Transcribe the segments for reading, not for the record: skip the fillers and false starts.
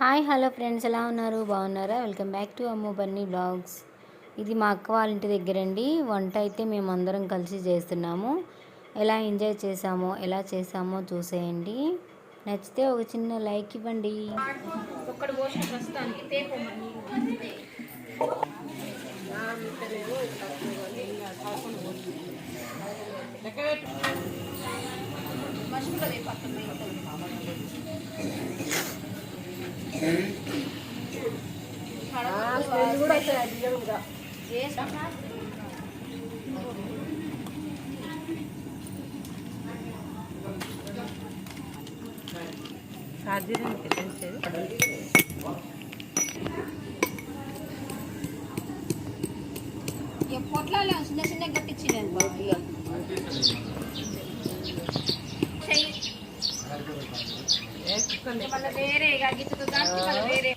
Hi hello friends, ఎలా ఉన్నారు? బాగున్నారా? Welcome back to Ammu Bunny blogs. ఇది మా అక్క వాళ్ళ ఇంటి దగ్గరండి. వంట అయితే మేము అందరం కలిసి చేస్తున్నాము. ఎలా ఎంజాయ్ చేసామో, ఎలా చేసామో చూసేయండి. నచ్చితే ఒక చిన్న లైక్ ఇవ్వండి. పొట్లాలే చిన్న చిన్న గట్టించింది మళ్ళీ వేరే గిట్టుకు మళ్ళీ వేరే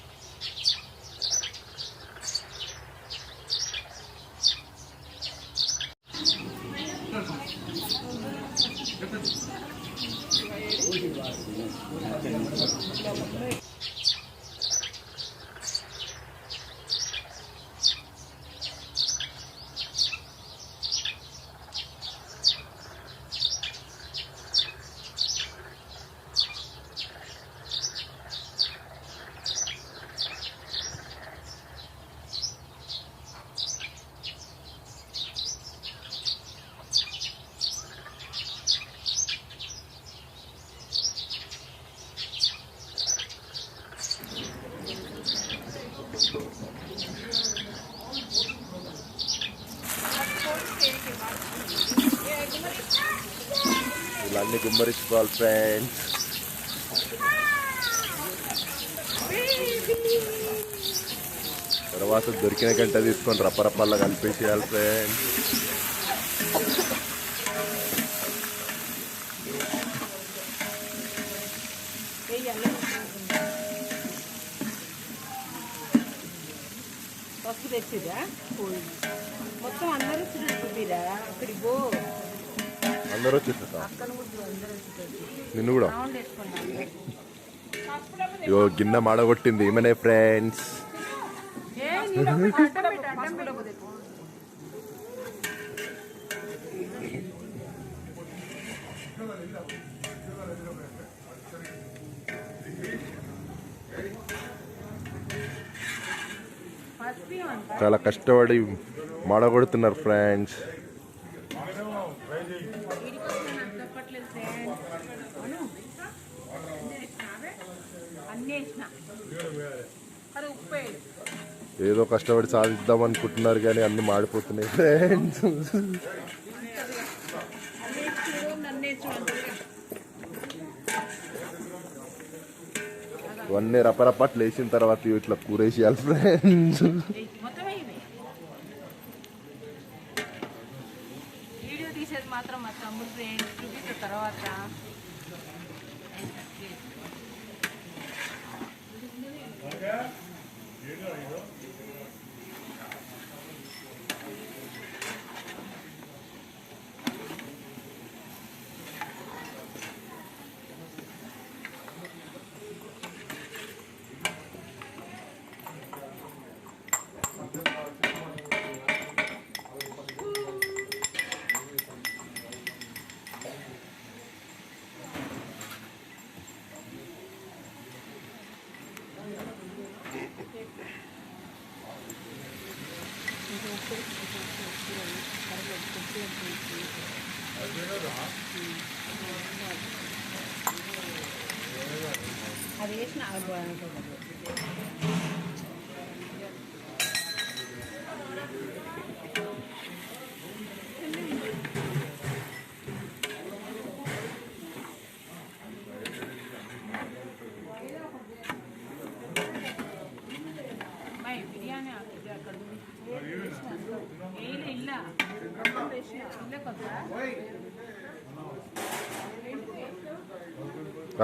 ఇలాంటి గుమ్మరించుకోవాలి ఫ్రెండ్స్. తర్వాత దొరికిన గంట తీసుకొని రప్పరప్పల్లా కలిపేసేయాలి ఫ్రెండ్స్. పసుపు తెచ్చిరా మొత్తం అందరూ చూపిరా అక్కడికి పో. అందరూ వచ్చేస్తా నిన్ను కూడా ఇగో గిన్నె మాడగొట్టింది ఈమెనే ఫ్రెండ్స్. చాలా కష్టపడి మాడగొడుతున్నారు ఫ్రెండ్స్. ఏదో కష్టపడి సాధిద్దాం అనుకుంటున్నారు కానీ అన్ని మాడిపోతున్నాయి ఫ్రెండ్స్. ఇవన్నీ రపరపట్లు వేసిన తర్వాత ఇట్లా కూరేసేయాలి ఫ్రెండ్స్. వీడియో తీసేది మాత్రం మా తమ్ముడు ఫ్రెండ్స్ చూపిస్తా తర్వాత. అది వేసిన బిర్యానీ అక్కడ ಇಲ್ಲ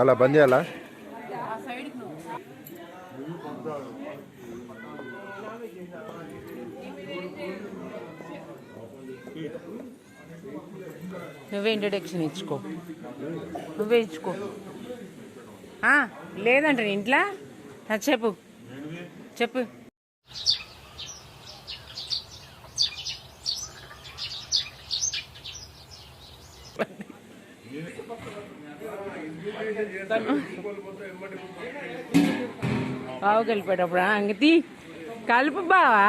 అలా బంద్ చేయాలా? నువ్వే ఇంట్రడక్షన్ ఇచ్చుకో, నువ్వే ఇచ్చుకో. లేదంటే ఇంట్లో చెప్పు చెప్పు. బావు కలిపేటప్పుడు అంగతి కలుపు బావా,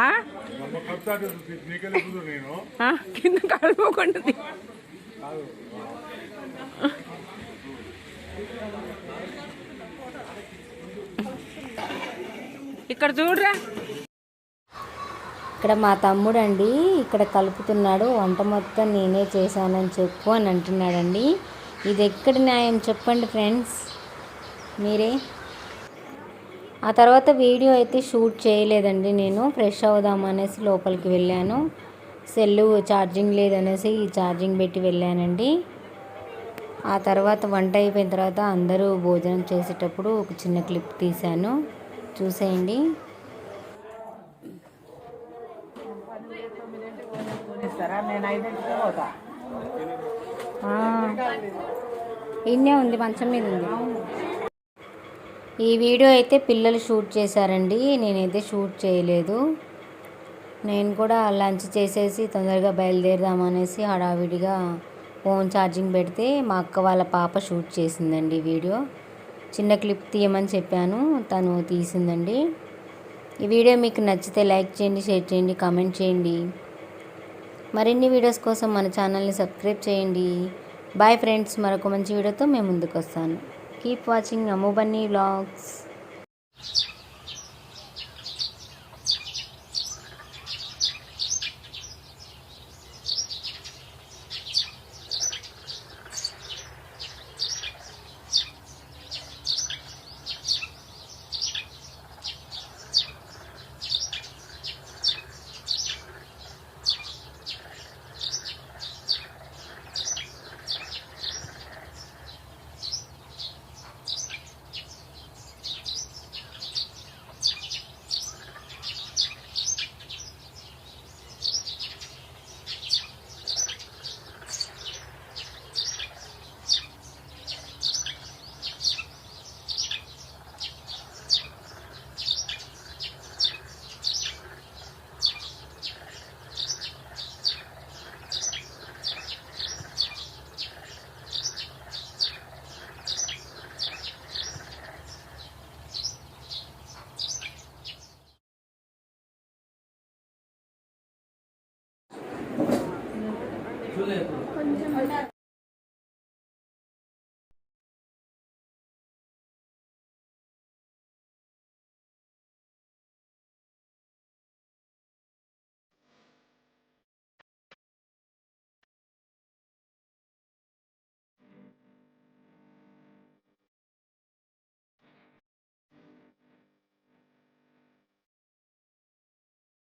కింద కలుపుకుండా ఇక్కడ చూడరా. ఇక్కడ మా తమ్ముడు అండి ఇక్కడ కలుపుతున్నాడు. వంట మొత్తం నేనే చేశానని చెప్పు అని అంటున్నాడండి. ఇది ఎక్కడ న్యాయం చెప్పండి ఫ్రెండ్స్ మీరే. ఆ తర్వాత వీడియో అయితే షూట్ చేయలేదండి. నేను ఫ్రెష్ అవుదామనేసి లోపలికి వెళ్ళాను. సెల్లు ఛార్జింగ్ లేదనేసి ఛార్జింగ్ పెట్టి వెళ్ళానండి. ఆ తర్వాత వంట అయిపోయిన తర్వాత అందరూ భోజనం చేసేటప్పుడు ఒక చిన్న క్లిప్ తీశాను, చూసేయండి. ఇన్నే ఉంది, మంచం మీద ఉంది. ఈ వీడియో అయితే పిల్లలు షూట్ చేశారండి, నేనైతే షూట్ చేయలేదు. నేను కూడా లంచ్ చేసేసి తొందరగా బయలుదేరదామనేసి హడావిడిగా ఫోన్ ఛార్జింగ్ పెడితే మా అక్క వాళ్ళ పాప షూట్ చేసిందండి వీడియో. చిన్న క్లిప్ తీయమని చెప్పాను, తను తీసిందండి. ఈ వీడియో మీకు నచ్చితే లైక్ చేయండి, షేర్ చేయండి, కామెంట్ చేయండి. మరిన్ని వీడియోస్ కోసం మన ఛానల్ని సబ్స్క్రైబ్ చేయండి. బాయ్ ఫ్రెండ్స్, మరొక మంచి వీడియోతో మేము ముందుకు వస్తాను. కీప్ వాచింగ్ అమ్ము బన్నీ వ్లాగ్స్.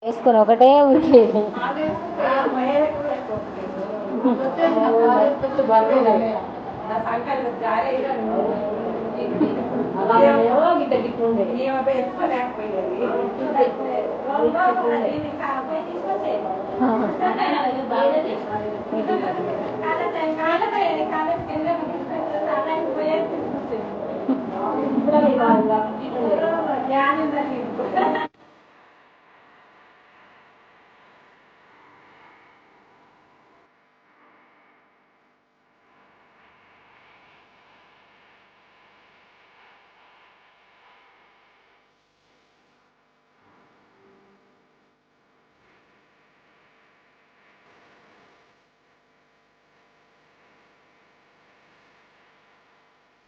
వేసుకొని ఒకటే ఉరికేది.